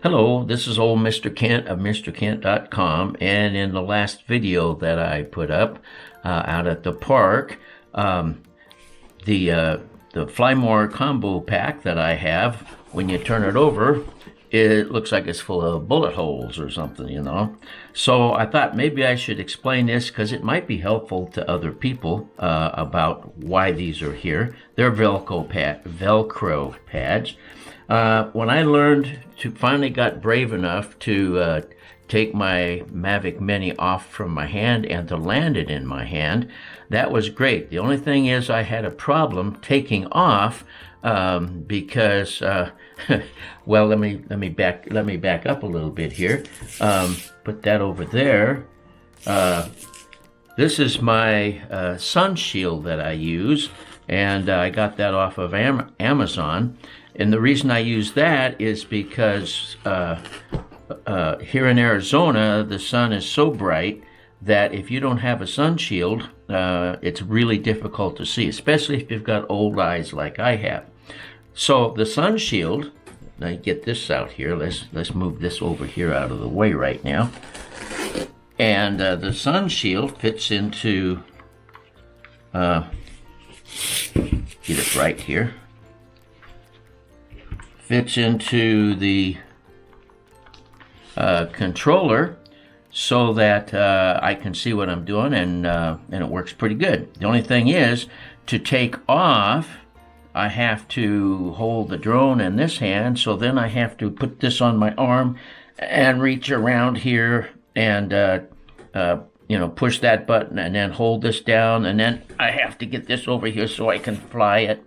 Hello, this is old Mr. Kent of MrKent.com, and in the last video that I put up out at the park, the Flymore combo pack that I have, when you turn it over, it looks like it's full of bullet holes or something, you know. So I thought maybe I should explain this because it might be helpful to other people about why these are here. They're Velcro pads. When I learned to finally got brave enough to take my Mavic Mini off from my hand and to land it in my hand, that was great. The only thing is I had a problem taking off because well, let me back up a little bit here. Put that over there. This is my sun shield that I use, and I got that off of Amazon. And the reason I use that is because here in Arizona, the sun is so bright that if you don't have a sun shield, it's really difficult to see, especially if you've got old eyes like I have. So the sun shield, let me get this out here. Let's move this over here out of the way right now. And the sun shield fits into, get it right here. Fits into the controller so that I can see what I'm doing, and it works pretty good. The only thing is, to take off, I have to hold the drone in this hand, so then I have to put this on my arm and reach around here and push that button and then hold this down, and then I have to get this over here so I can fly it.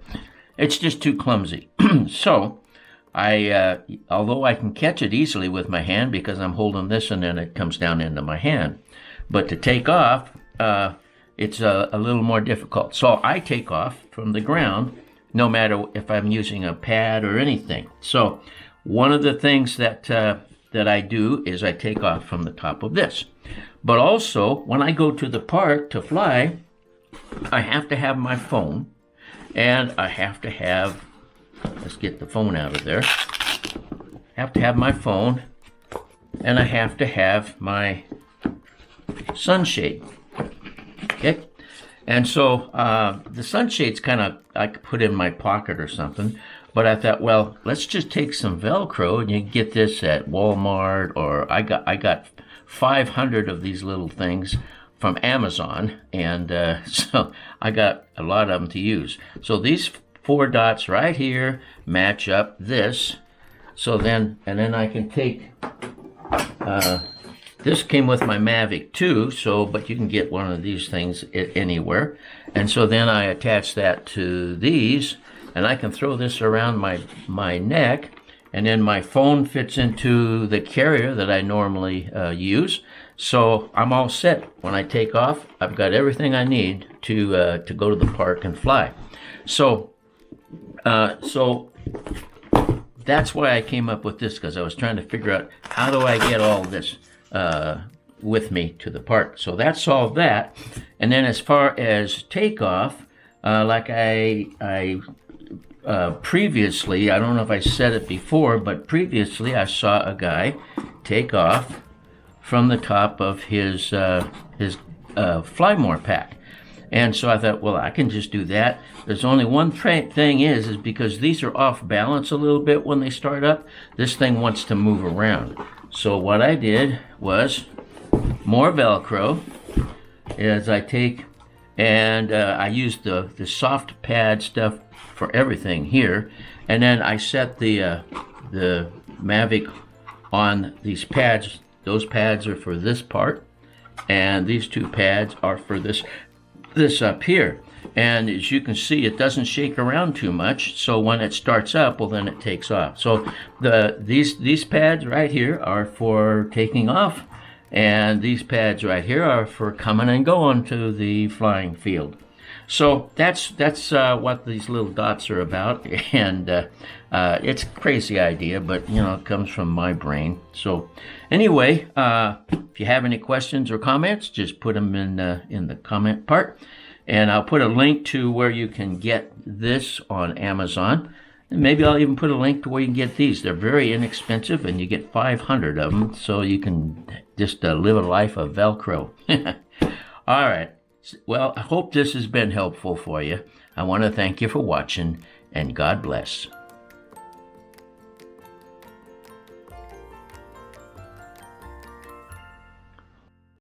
It's just too clumsy. So although I can catch it easily with my hand because I'm holding this and then it comes down into my hand, but to take off, it's a little more difficult. So I take off from the ground no matter if I'm using a pad or anything. So one of the things that I do is I take off from the top of this. But also, when I go to the park to fly, I have to have my phone, and I have to have, let's get the phone out of there. I have to have my phone, and I have to have my sunshade. Okay? And so the sunshade's kind of, I could put in my pocket or something, but I thought, well, let's just take some Velcro, and you can get this at Walmart, or I got 500 of these little things from Amazon, and so I got a lot of them to use. So these 4 dots right here match up this. So then, and then I can take, this came with my Mavic too, but you can get one of these things anywhere. And so then I attach that to these, and I can throw this around my neck, and then my phone fits into the carrier that I normally use. So I'm all set. When I take off, I've got everything I need to go to the park and fly. So that's why I came up with this, because I was trying to figure out how do I get all this with me to the park. So that solved that. And then as far as takeoff, like I previously, I don't know if I said it before, but previously I saw a guy take off from the top of his Flymore pack. And so I thought, well, I can just do that. There's only one thing is because these are off balance a little bit when they start up, this thing wants to move around. So what I did was more Velcro as I take, and I used the soft pad stuff for everything here, and then I set the Mavic on these pads. Those pads are for this part, and these 2 pads are for this up here. And as you can see, it doesn't shake around too much, so when it starts up, well, then it takes off. So these pads right here are for taking off, and these pads right here are for coming and going to the flying field. So that's what these little dots are about, and it's a crazy idea, but it comes from my brain. So anyway, if you have any questions or comments, just put them in the comment part, and I'll put a link to where you can get this on Amazon. And maybe I'll even put a link to where you can get these. They're very inexpensive, and you get 500 of them, so you can just live a life of Velcro. All right. Well, I hope this has been helpful for you. I want to thank you for watching, and God bless.